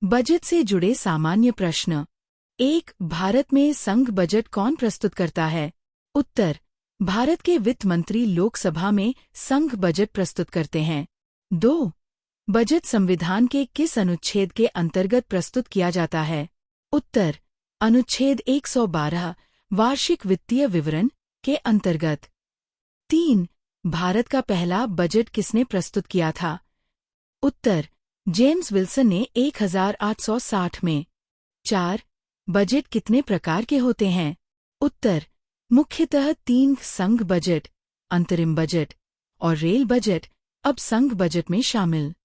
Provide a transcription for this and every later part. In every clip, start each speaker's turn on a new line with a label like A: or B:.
A: Budget से जुड़े सामान्य प्रश्न। 1. भारत में संघ बजट कौन प्रस्तुत करता है? उत्तर: भारत के वित्त मंत्री लोकसभा में संघ बजट प्रस्तुत करते हैं। 2. बजट संविधान के किस अनुच्छेद के अंतर्गत प्रस्तुत किया जाता है? उत्तर: अनुच्छेद 112 वार्षिक वित्तीय विवरण के अंतर्गत। 3. भारत का पहला बजट किसने प्रस्तुत किया था? उत्तर: जेम्स विल्सन ने 1860 में। 4. बजट कितने प्रकार के होते हैं? उत्तर: मुख्यतः 3 संघ बजट, अंतरिम बजट और रेल बजट अब संघ बजट में शामिल।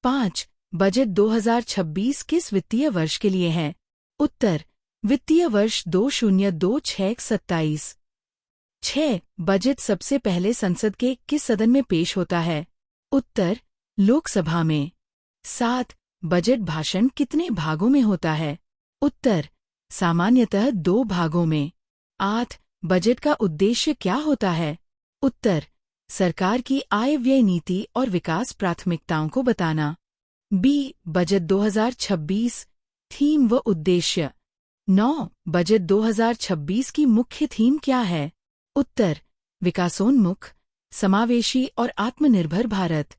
A: 5. बजट 2026 किस वित्तीय वर्ष के लिए है? उत्तर: वित्तीय वर्ष 2026-27। 6. बजट सबसे पहले संसद के किस सदन में पेश होता है? उत्तर: लोकसभा में। 7. बजट भाषण कितने भागों में होता है? उत्तर: सामान्यतः 2 भागों में। 8. बजट का उद्देश्य क्या होता है? उत्तर: सरकार की आय व्यय नीति और विकास प्राथमिकताओं को बताना। बी. बजट 2026 थीम व उद्देश्य। 9. बजट 2026 की मुख्य थीम क्या है? उत्तर: विकासोन्मुख, समावेशी और आत्मनिर्भर भारत।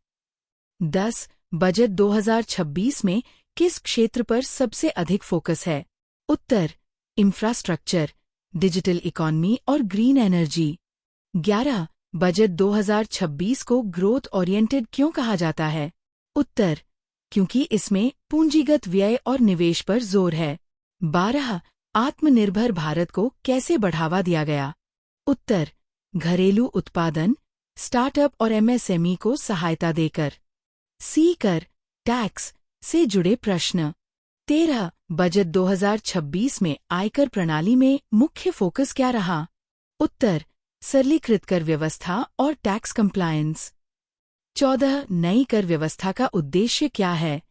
A: 10. बजट 2026 में किस क्षेत्र पर सबसे अधिक फोकस है? उत्तर: इंफ्रास्ट्रक्चर, डिजिटल इकोनॉमी और ग्रीन एनर्जी। 11. बजट 2026 को ग्रोथ ओरिएंटेड क्यों कहा जाता है? उत्तर: क्योंकि इसमें पूंजीगत व्यय और निवेश पर जोर है। 12. आत्मनिर्भर भारत को कैसे बढ़ावा दिया गया? उत्तर: घरेलू उत्पादन, स्टार्टअप और एमएसएमई को सहायता देकर। सी. कर, टैक्स से जुड़े प्रश्न। 13. बजट 2026 में आयकर प्रणाली में मुख्य फोकस क्या रहा? उत्तर: सरलीकृत कर व्यवस्था और टैक्स कंप्लायंस। 14. नई कर व्यवस्था का उद्देश्य क्या है?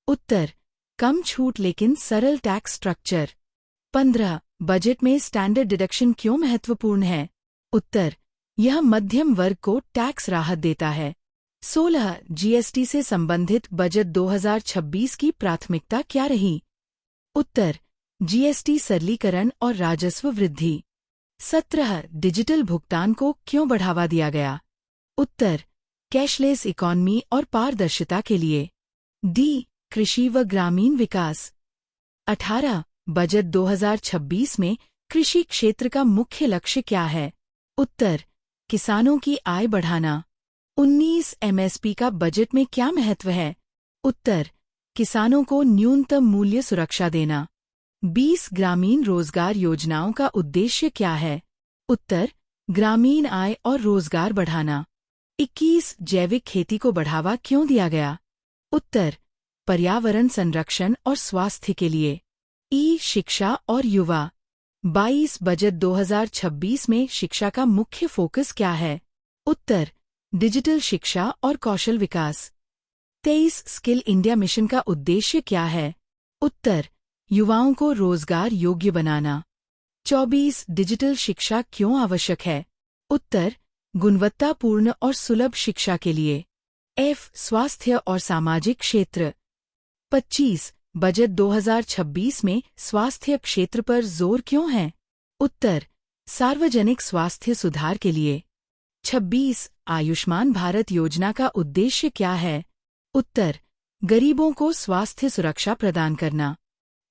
A: उत्तर: कम छूट लेकिन सरल टैक्स स्ट्रक्चर। 15. बजट में स्टैंडर्ड डिडक्शन क्यों महत्वपूर्ण है? उत्तर: यह मध्यम वर्ग को टैक्स राहत देता है। 16. जीएसटी से संबंधित बजट 2026 की प्राथमिकता क्या रही? उत्तर: जीएसटी सरलीकरण और राजस्व वृद्धि। 17. डिजिटल भुगतान को क्यों बढ़ावा दिया गया? उत्तर: कैशलेस इकोनॉमी और पारदर्शिता के लिए। डी. कृषि व ग्रामीण विकास। 18. बजट 2026 में कृषि क्षेत्र का मुख्य लक्ष्य क्या है? उत्तर: किसानों की आय बढ़ाना। 19. एमएसपी का बजट में क्या महत्व है? उत्तर: किसानों को न्यूनतम मूल्य सुरक्षा देना। 20. ग्रामीण रोजगार योजनाओं का उद्देश्य क्या है? उत्तर: ग्रामीण आय और रोजगार बढ़ाना। 21. जैविक खेती को बढ़ावा क्यों दिया गया? उत्तर: पर्यावरण संरक्षण और स्वास्थ्य के लिए। ई. शिक्षा और युवा। 22. बजट 2026 में शिक्षा का मुख्य फोकस क्या है? उत्तर: डिजिटल शिक्षा और कौशल विकास। 23. स्किल इंडिया मिशन का उद्देश्य क्या है? उत्तर: युवाओं को रोजगार योग्य बनाना। 24. डिजिटल शिक्षा क्यों आवश्यक है? उत्तर: गुणवत्तापूर्ण और सुलभ शिक्षा के लिए। एफ. स्वास्थ्य और सामाजिक क्षेत्र। 25. बजट 2026 में स्वास्थ्य क्षेत्र पर जोर क्यों है? उत्तर: सार्वजनिक स्वास्थ्य सुधार के लिए। 26. आयुष्मान भारत योजना का उद्देश्य क्या है? उत्तर: गरीबों को स्वास्थ्य सुरक्षा प्रदान करना।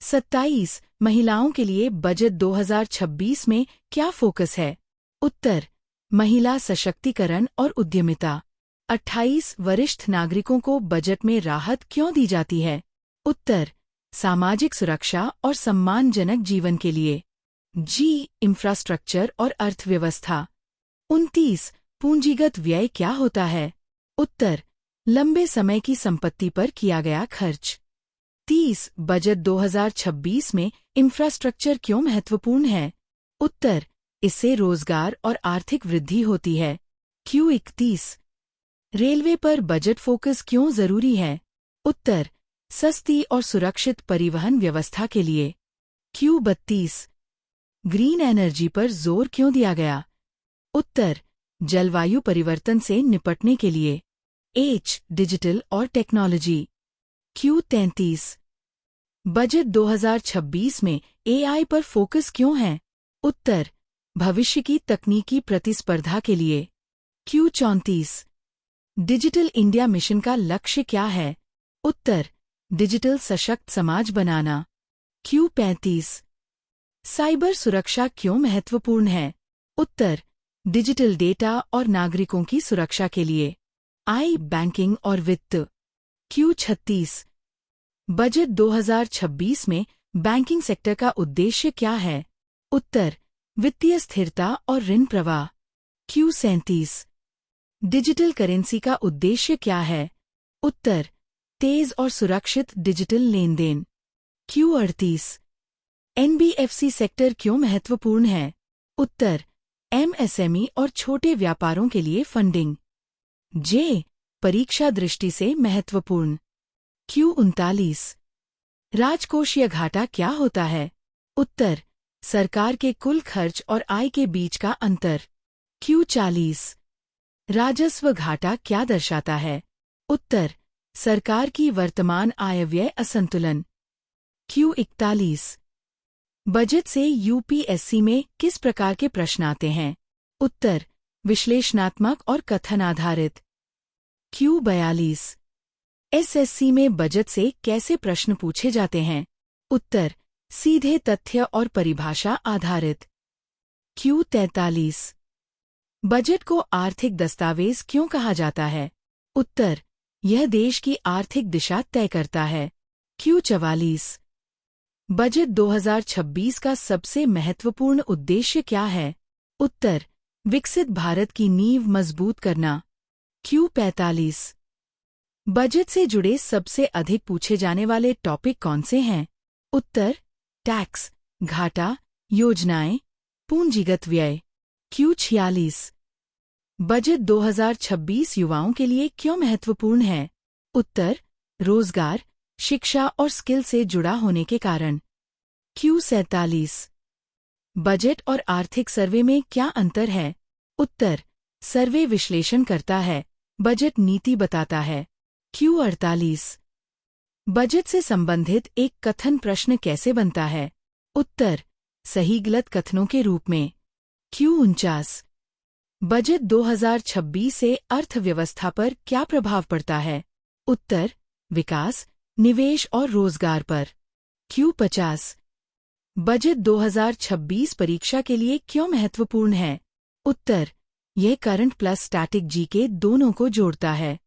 A: 27. महिलाओं के लिए बजट 2026 में क्या फोकस है? उत्तर: महिला सशक्तिकरण और उद्यमिता। 28. वरिष्ठ नागरिकों को बजट में राहत क्यों दी जाती है? उत्तर: सामाजिक सुरक्षा और सम्मानजनक जीवन के लिए। जी. इंफ्रास्ट्रक्चर और अर्थव्यवस्था। 29. पूंजीगत व्यय क्या होता है? उत्तर: लंबे समय की संपत्ति पर किया गया खर्च। 30. बजट 2026 में इंफ्रास्ट्रक्चर क्यों महत्वपूर्ण है? उत्तर: इससे रोजगार और आर्थिक वृद्धि होती है। क्यू. 31. रेलवे पर बजट फोकस क्यों जरूरी है? उत्तर: सस्ती और सुरक्षित परिवहन व्यवस्था के लिए। क्यू. 32. ग्रीन एनर्जी पर जोर क्यों दिया गया? उत्तर: जलवायु परिवर्तन से निपटने के लिए। एच. डिजिटल और टेक्नोलॉजी। क्यू. 33. बजट 2026 में एआई पर फोकस क्यों है? उत्तर, भविष्य की तकनीकी प्रतिस्पर्धा के लिए। Q34 डिजिटल इंडिया मिशन का लक्ष्य क्या है? उत्तर, डिजिटल सशक्त समाज बनाना। Q35 साइबर सुरक्षा क्यों महत्वपूर्ण है? उत्तर, डिजिटल डेटा और नागरिकों की सुरक्षा के लिए। आई बैंकिंग और वित्त। Q36 बजट 2026 में बैंकिंग सेक्टर का उद्देश्य क्या है? उत्तर, वित्तीय स्थिरता और ऋण प्रवाह। Q37 डिजिटल करेंसी का उद्देश्य क्या है? उत्तर, तेज और सुरक्षित डिजिटल लेन देन। Q38 एनबीएफसी सेक्टर क्यों महत्वपूर्ण है? उत्तर, एमएसएमई और छोटे व्यापारों के लिए फंडिंग। जे परीक्षा दृष्टि से महत्वपूर्ण। Q39 राजकोषीय घाटा क्या होता है? उत्तर, सरकार के कुल खर्च और आय के बीच का अंतर। Q40 राजस्व घाटा क्या दर्शाता है? उत्तर, सरकार की वर्तमान आय व्यय असंतुलन। Q41 बजट से यूपीएससी में किस प्रकार के प्रश्न आते हैं? उत्तर, विश्लेषणात्मक और कथन आधारित। Q42 एसएससी में बजट से कैसे प्रश्न पूछे जाते हैं? उत्तर, सीधे तथ्य और परिभाषा आधारित। Q43 बजट को आर्थिक दस्तावेज क्यों कहा जाता है? उत्तर, यह देश की आर्थिक दिशा तय करता है। Q44 बजट 2026 का सबसे महत्वपूर्ण उद्देश्य क्या है? उत्तर, विकसित भारत की नींव मजबूत करना। Q45 बजट से जुड़े सबसे अधिक पूछे जाने वाले टॉपिक कौन से हैं? उत्तर, टैक्स, घाटा, योजनाएं, पूंजीगत व्यय। Q46 बजट 2026 युवाओं के लिए क्यों महत्वपूर्ण है? उत्तर, रोजगार, शिक्षा और स्किल से जुड़ा होने के कारण। Q47 बजट और आर्थिक सर्वे में क्या अंतर है? उत्तर, सर्वे विश्लेषण करता है, बजट नीति बताता है। Q48 बजट से संबंधित एक कथन प्रश्न कैसे बनता है? उत्तर, सही गलत कथनों के रूप में। Q49 बजट 2026 से अर्थव्यवस्था पर क्या प्रभाव पड़ता है? उत्तर, विकास, निवेश और रोजगार पर। Q50 बजट 2026 परीक्षा के लिए क्यों महत्वपूर्ण है? उत्तर, यह करंट प्लस स्टैटिक जीके दोनों को जोड़ता है।